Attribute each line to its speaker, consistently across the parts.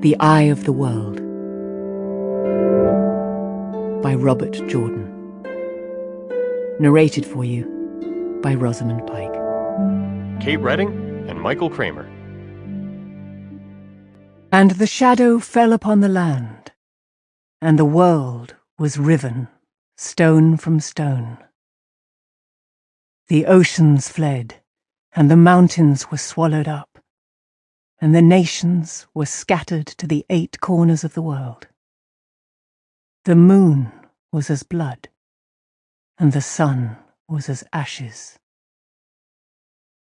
Speaker 1: The Eye of the World by Robert Jordan. Narrated for you by Rosamund Pike.
Speaker 2: Kate Redding and Michael Kramer.
Speaker 1: And the shadow fell upon the land, and the world was riven, stone from stone. The oceans fled, and the mountains were swallowed up, and the nations were scattered to the 8 corners of the world. The moon was as blood, and the sun was as ashes.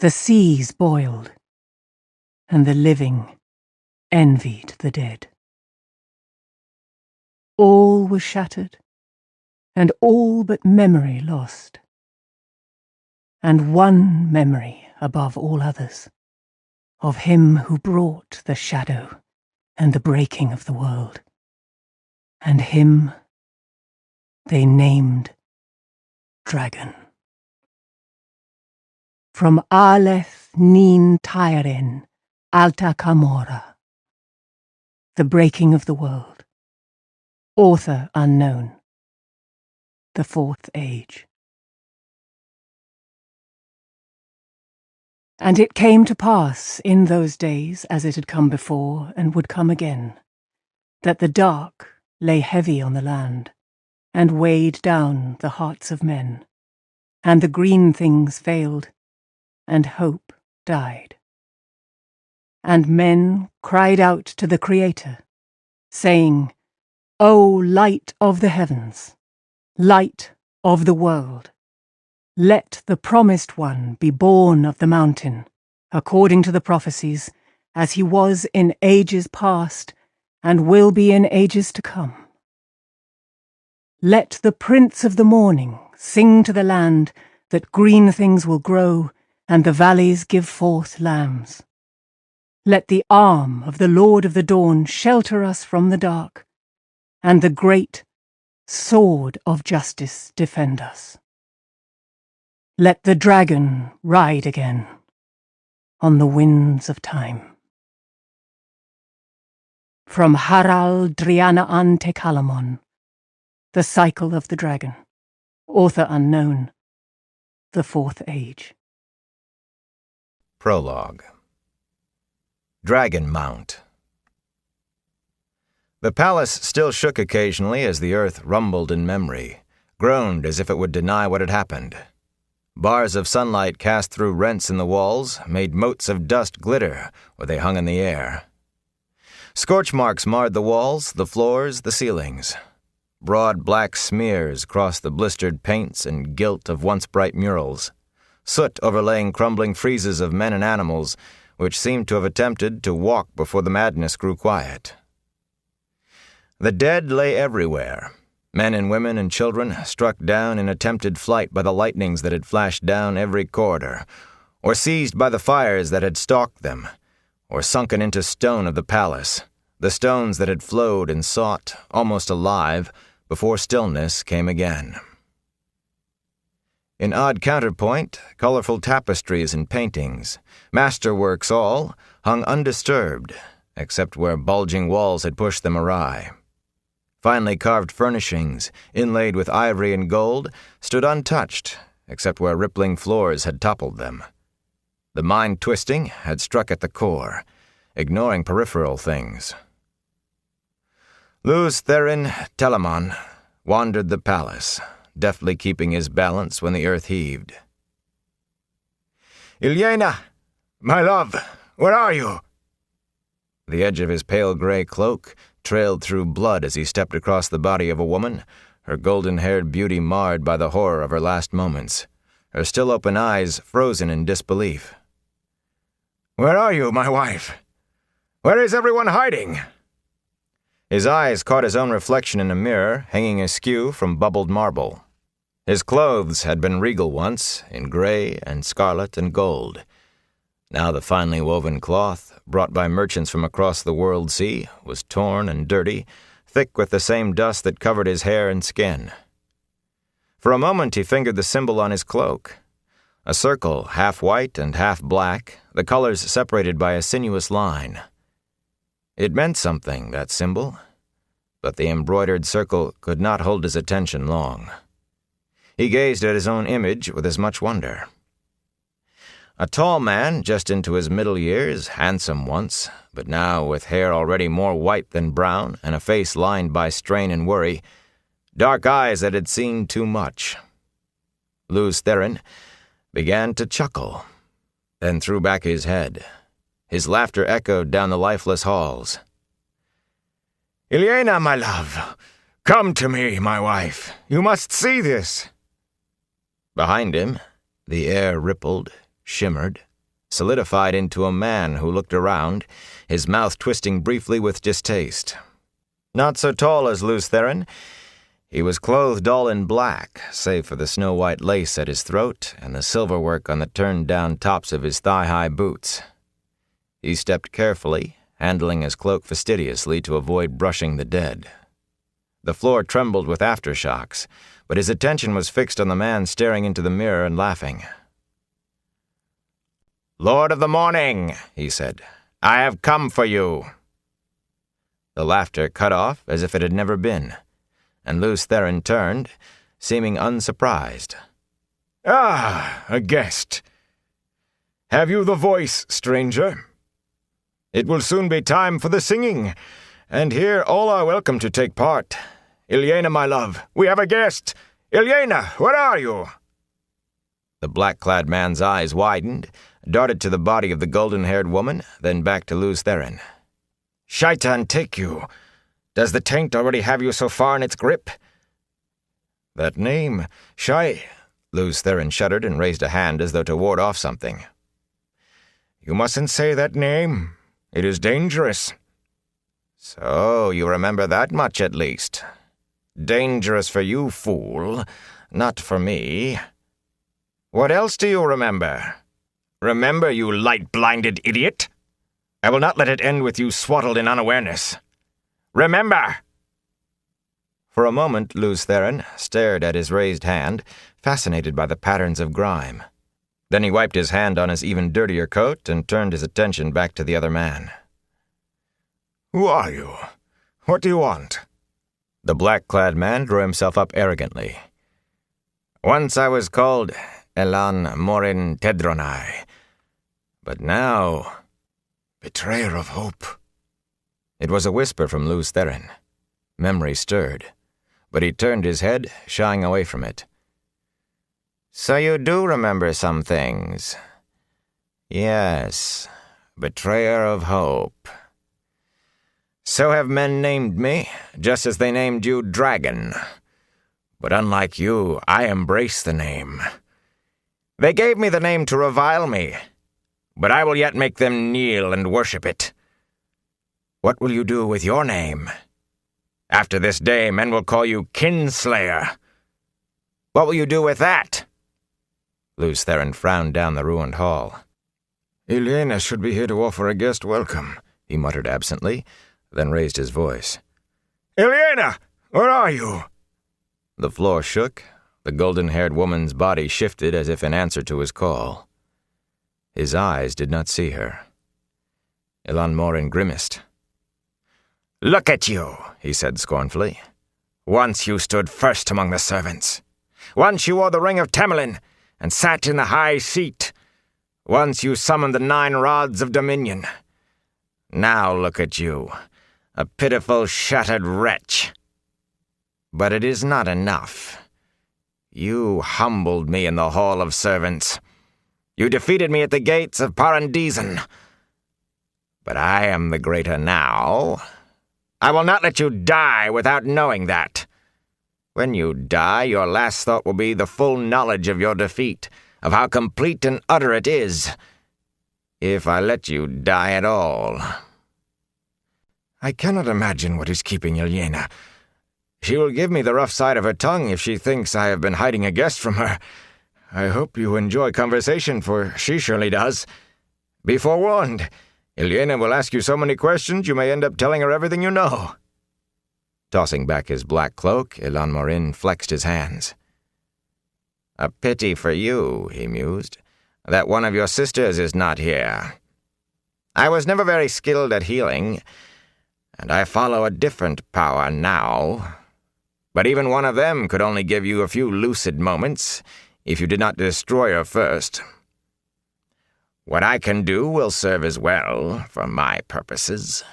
Speaker 1: The seas boiled, and the living envied the dead. All was shattered, and all but memory lost. And one memory above all others, of him who brought the shadow and the breaking of the world. And him they named Dragon. From Aleph Nin Tairen Alta Camora. The Breaking of the World. Author unknown. The 4th Age. And it came to pass in those days, as it had come before and would come again, that the dark lay heavy on the land, and weighed down the hearts of men, and the green things failed, and hope died. And men cried out to the Creator, saying, O light of the heavens, light of the world, let the promised one be born of the mountain, according to the prophecies, as he was in ages past, and will be in ages to come. Let the Prince of the morning sing to the land that green things will grow, and the valleys give forth lambs. Let the arm of the Lord of the dawn shelter us from the dark, and the great sword of justice defend us. Let the dragon ride again on the winds of time. From Haral Driana Ante Calamon, The Cycle of the Dragon. Author unknown. The 4th Age.
Speaker 3: Prologue. Dragon Mount. The palace still shook occasionally as the earth rumbled in memory, groaned as if it would deny what had happened. Bars of sunlight cast through rents in the walls made motes of dust glitter where they hung in the air. Scorch marks marred the walls, the floors, the ceilings. Broad black smears crossed the blistered paints and gilt of once bright murals, soot overlaying crumbling friezes of men and animals, which seemed to have attempted to walk before the madness grew quiet. The dead lay everywhere. Men and women and children struck down in attempted flight by the lightnings that had flashed down every corridor, or seized by the fires that had stalked them, or sunken into stone of the palace, the stones that had flowed and sought, almost alive, before stillness came again. In odd counterpoint, colorful tapestries and paintings, masterworks all, hung undisturbed, except where bulging walls had pushed them awry. Finely carved furnishings, inlaid with ivory and gold, stood untouched, except where rippling floors had toppled them. The mind-twisting had struck at the core, ignoring peripheral things. Luz Therin Telamon wandered the palace, deftly keeping his balance when the earth heaved. Ilyena, my love, where are you? The edge of his pale gray cloak trailed through blood as he stepped across the body of a woman, her golden-haired beauty marred by the horror of her last moments, her still-open eyes frozen in disbelief. Where are you, my wife? Where is everyone hiding? His eyes caught his own reflection in a mirror hanging askew from bubbled marble. His clothes had been regal once, in gray and scarlet and gold. Now the finely woven cloth, brought by merchants from across the world sea, was torn and dirty, thick with the same dust that covered his hair and skin. For a moment he fingered the symbol on his cloak. A circle, half white and half black, the colors separated by a sinuous line. It meant something, that symbol, but the embroidered circle could not hold his attention long. He gazed at his own image with as much wonder. A tall man, just into his middle years, handsome once, but now with hair already more white than brown and a face lined by strain and worry, dark eyes that had seen too much. Lews Therin began to chuckle, then threw back his head. His laughter echoed down the lifeless halls.
Speaker 4: "Ilyena, my love, come to me, my wife. You must see this."
Speaker 3: Behind him, the air rippled, shimmered, solidified into a man who looked around, his mouth twisting briefly with distaste. Not so tall as Lews Therin, he was clothed all in black, save for the snow-white lace at his throat and the silverwork on the turned-down tops of his thigh-high boots. He stepped carefully, handling his cloak fastidiously to avoid brushing the dead. The floor trembled with aftershocks, but his attention was fixed on the man staring into the mirror and laughing.
Speaker 4: "Lord of the Morning," he said, "I have come for you."
Speaker 3: The laughter cut off as if it had never been, and Lews Therin turned, seeming unsurprised.
Speaker 4: "Ah, a guest. Have you the voice, stranger? It will soon be time for the singing, and here all are welcome to take part. Ilyena, my love, we have a guest. Ilyena, where are you?"
Speaker 3: The black-clad man's eyes widened, darted to the body of the golden-haired woman, then back to Lews Therin.
Speaker 4: "Shaitan take you. Does the taint already have you so far in its grip?"
Speaker 3: That name, Lews Therin shuddered and raised a hand as though to ward off something.
Speaker 4: "You mustn't say that name. It is dangerous."
Speaker 3: "So you remember that much at least. Dangerous for you, fool, not for me. What else do you remember?"
Speaker 4: "Remember, you light-blinded idiot? I will not let it end with you swaddled in unawareness. Remember!"
Speaker 3: For a moment, Lews Therin stared at his raised hand, fascinated by the patterns of grime. Then he wiped his hand on his even dirtier coat and turned his attention back to the other man.
Speaker 4: "Who are you? What do you want?"
Speaker 3: The black-clad man drew himself up arrogantly. "Once I was called Elan Morin Tedronai, but now—"
Speaker 4: "Betrayer of hope."
Speaker 3: It was a whisper from Lews Therin. Memory stirred, but he turned his head, shying away from it. "So you do remember some things. Yes, betrayer of hope. So have men named me, just as they named you Dragon. But unlike you, I embrace the name. They gave me the name to revile me, but I will yet make them kneel and worship it. What will you do with your name? After this day, men will call you Kinslayer. What will you do with that?" Lews Therin frowned down the ruined hall.
Speaker 4: "Ilyena should be here to offer a guest welcome,"
Speaker 3: he muttered absently, then raised his voice.
Speaker 4: "Ilyena, where are you?"
Speaker 3: The floor shook. The golden-haired woman's body shifted as if in answer to his call. His eyes did not see her. Elan Morin grimaced.
Speaker 4: "Look at you," he said scornfully. "Once you stood first among the servants. Once you wore the ring of Temelin and sat in the high seat. Once you summoned the 9 rods of dominion. Now look at you, a pitiful, shattered wretch. But it is not enough. You humbled me in the hall of servants. You defeated me at the gates of Parandizen. But I am the greater now. I will not let you die without knowing that. When you die, your last thought will be the full knowledge of your defeat, of how complete and utter it is. If I let you die at all." "I cannot imagine what is keeping Ilyena. She will give me the rough side of her tongue if she thinks I have been hiding a guest from her. I hope you enjoy conversation, for she surely does. Be forewarned. Ilyena will ask you so many questions you may end up telling her everything you know."
Speaker 3: Tossing back his black cloak, Elan Morin flexed his hands. "A pity for you," he mused, "that one of your sisters is not here. I was never very skilled at healing,
Speaker 4: and I follow a different power now. But even one of them could only give you a few lucid moments if you did not destroy her first. What I can do will serve as well for my purposes."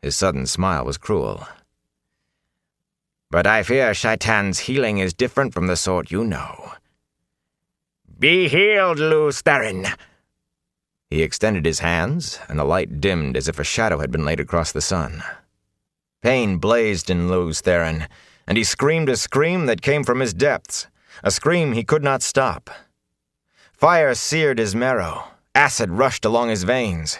Speaker 4: His sudden smile was cruel. "But I fear Shaitan's healing is different from the sort you know. Be healed, Luz Theron!" He extended his hands, and the light dimmed as if a shadow had been laid across the sun. Pain blazed in Luz Theron, and he screamed a scream that came from his depths, a scream he could not stop. Fire seared his marrow, acid rushed along his veins.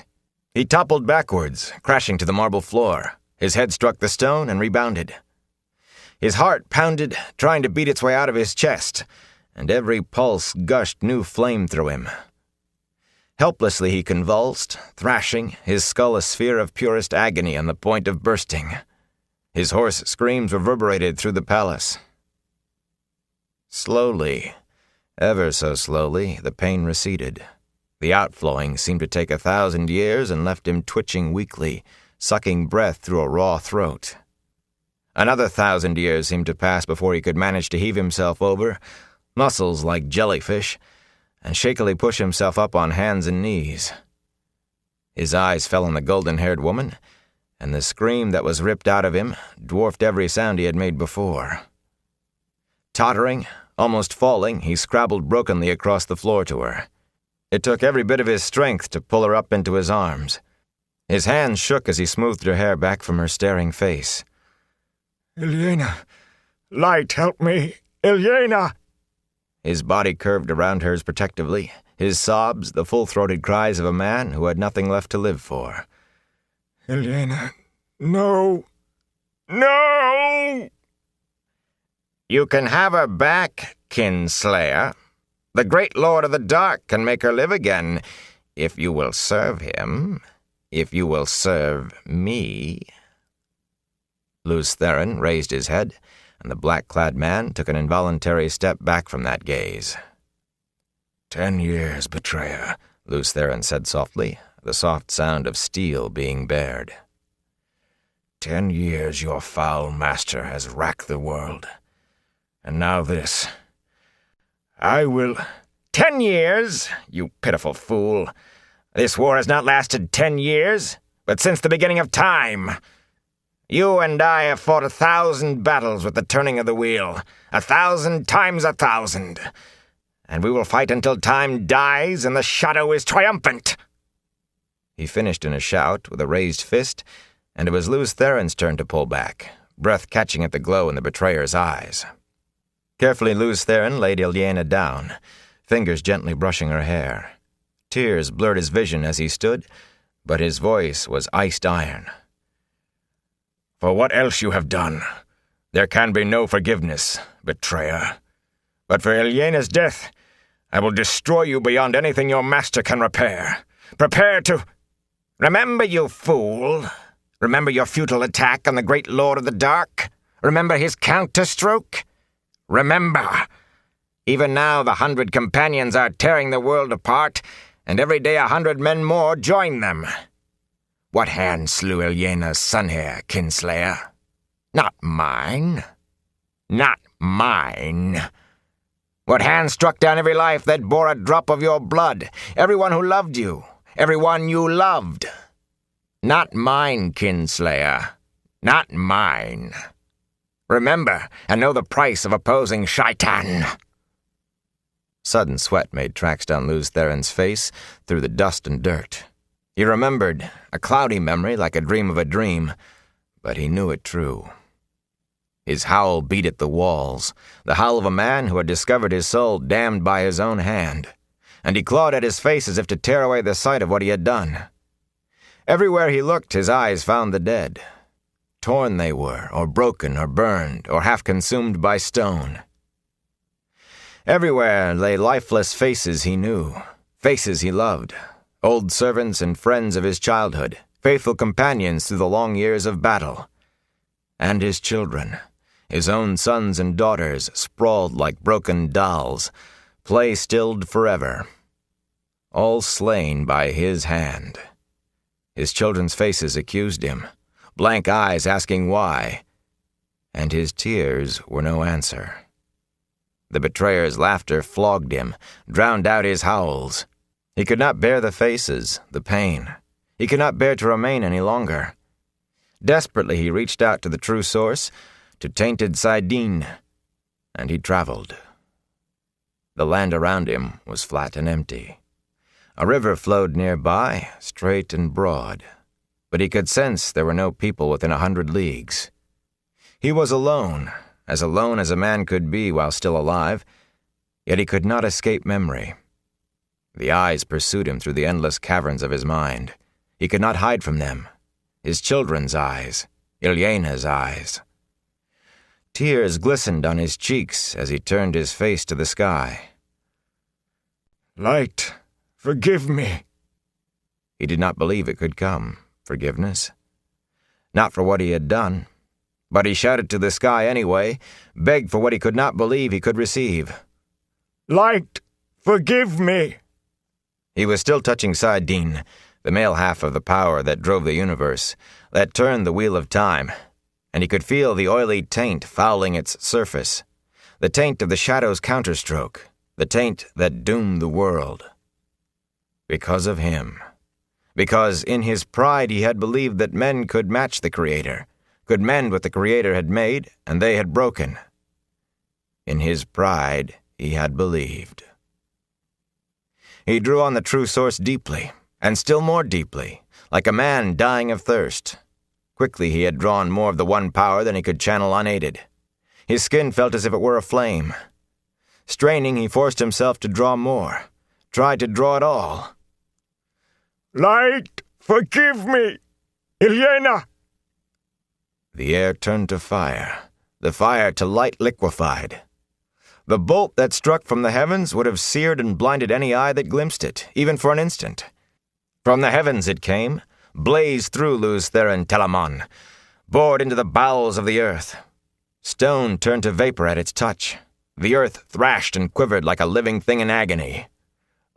Speaker 4: He toppled backwards, crashing to the marble floor. His head struck the stone and rebounded. His heart pounded, trying to beat its way out of his chest, and every pulse gushed new flame through him. Helplessly he convulsed, thrashing, his skull a sphere of purest agony on the point of bursting. His hoarse screams reverberated through the palace. Slowly, ever so slowly, the pain receded. The outflowing seemed to take 1,000 years and left him twitching weakly, sucking breath through a raw throat. Another 1,000 years seemed to pass before he could manage to heave himself over, muscles like jellyfish, and shakily push himself up on hands and knees. His eyes fell on the golden-haired woman, and the scream that was ripped out of him dwarfed every sound he had made before. Tottering, almost falling, he scrabbled brokenly across the floor to her. It took every bit of his strength to pull her up into his arms. His hands shook as he smoothed her hair back from her staring face.
Speaker 5: "Ilyena! Light, help me! Ilyena!"
Speaker 3: His body curved around hers protectively, his sobs the full-throated cries of a man who had nothing left to live for.
Speaker 5: "Ilyena, no! No!"
Speaker 4: "You can have her back, Kinslayer. The great Lord of the Dark can make her live again, if you will serve him, if you will serve me." Luz Theron raised his head, and the black-clad man took an involuntary step back from that gaze.
Speaker 5: 10 years, betrayer,"
Speaker 3: Luz Theron said softly, the soft sound of steel being bared.
Speaker 5: 10 years your foul master has racked the world. And now this. I will—
Speaker 4: 10 years, you pitiful fool. This war has not lasted 10 years, but since the beginning of time. You and I have fought 1,000 battles with the turning of the wheel, 1,000 times 1,000. And we will fight until time dies and the shadow is triumphant.
Speaker 3: He finished in a shout with a raised fist, and it was Luz Theron's turn to pull back, breath catching at the glow in the betrayer's eyes. Carefully Luz Theron laid Ilyena down, fingers gently brushing her hair. Tears blurred his vision as he stood, but his voice was iced iron.
Speaker 5: "For what else you have done, there can be no forgiveness, betrayer. But for Ilyena's death, I will destroy you beyond anything your master can repair. Prepare to—
Speaker 4: Remember, you fool. Remember your futile attack on the great Lord of the Dark? Remember his counterstroke? Remember. Even now the 100 companions are tearing the world apart, and every day 100 men more join them. What hand slew Ilyena's son here, Kinslayer? Not mine. Not mine. What hand struck down every life that bore a drop of your blood? Everyone who loved you. Everyone you loved. Not mine, Kinslayer. Not mine. Remember, and know the price of opposing Shaitan.
Speaker 3: Sudden sweat made tracks down Luz Theron's face through the dust and dirt. He remembered, a cloudy memory like a dream of a dream, but he knew it true. His howl beat at the walls, the howl of a man who had discovered his soul damned by his own hand, and he clawed at his face as if to tear away the sight of what he had done. Everywhere he looked, his eyes found the dead. Torn they were, or broken, or burned, or half consumed by stone. Everywhere lay lifeless faces he knew, faces he loved, old servants and friends of his childhood, faithful companions through the long years of battle. And his children, his own sons and daughters, sprawled like broken dolls, play-stilled forever. All slain by his hand. His children's faces accused him. blank eyes asking why, and his tears were no answer. The betrayer's laughter flogged him, drowned out his howls. He could not bear the faces, the pain. He could not bear to remain any longer. Desperately he reached out to the true source, to tainted Sidene, and he traveled. The land around him was flat and empty. A river flowed nearby, straight and broad, but he could sense there were no people within 100 leagues. He was alone as a man could be while still alive, yet he could not escape memory. The eyes pursued him through the endless caverns of his mind. He could not hide from them. His children's eyes, Ilyena's eyes. Tears glistened on his cheeks as he turned his face to the sky.
Speaker 5: Light, forgive me.
Speaker 3: He did not believe it could come, forgiveness. Not for what he had done, but he shouted to the sky anyway, begged for what he could not believe he could receive.
Speaker 5: Light, forgive me.
Speaker 3: He was still touching Sidene, the male half of the power that drove the universe, that turned the wheel of time, and he could feel the oily taint fouling its surface, the taint of the shadow's counterstroke, the taint that doomed the world. Because of him. Because in his pride he had believed that men could match the Creator, could mend what the Creator had made and they had broken. In his pride he had believed. He drew on the true source deeply, and still more deeply, like a man dying of thirst. Quickly he had drawn more of the one power than he could channel unaided. His skin felt as if it were aflame. Straining, he forced himself to draw more, tried to draw it all.
Speaker 5: Light, forgive me! Ilyena!
Speaker 3: The air turned to fire, the fire to light liquefied. The bolt that struck from the heavens would have seared and blinded any eye that glimpsed it, even for an instant. From the heavens it came, blazed through Luz Theron Telamon, bored into the bowels of the earth. Stone turned to vapor at its touch. The earth thrashed and quivered like a living thing in agony.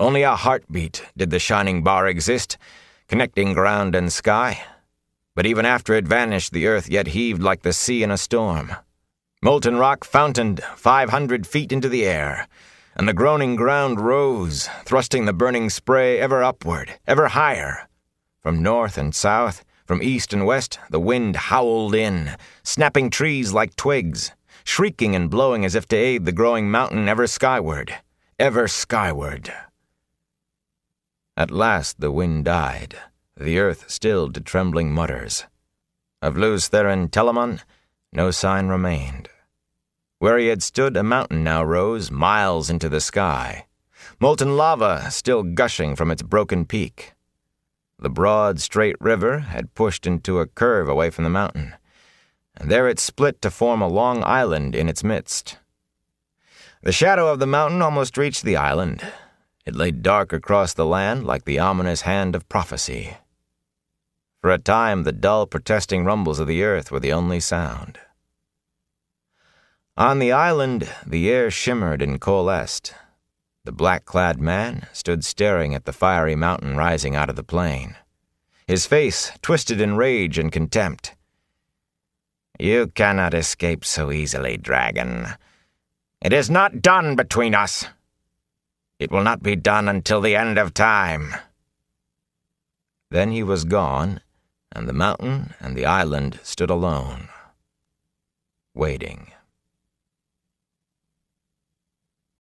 Speaker 3: Only a heartbeat did the shining bar exist, connecting ground and sky. But even after it vanished, the earth yet heaved like the sea in a storm. Molten rock fountained 500 feet into the air, and the groaning ground rose, thrusting the burning spray ever upward, ever higher. From north and south, from east and west, the wind howled in, snapping trees like twigs, shrieking and blowing as if to aid the growing mountain ever skyward, ever skyward. At last the wind died, the earth stilled to trembling mutters. Of Luz Theron Telamon, no sign remained. Where he had stood, a mountain now rose, miles into the sky, molten lava still gushing from its broken peak. The broad, straight river had pushed into a curve away from the mountain, and there it split to form a long island in its midst. The shadow of the mountain almost reached the island. It lay dark across the land like the ominous hand of prophecy. For a time, the dull, protesting rumbles of the earth were the only sound. On the island, the air shimmered and coalesced. The black-clad man stood staring at the fiery mountain rising out of the plain, his face twisted in rage and contempt. "You cannot escape so easily, dragon. It is not done between us. It will not be done until the end of time." Then he was gone, and the mountain and the island stood alone, waiting.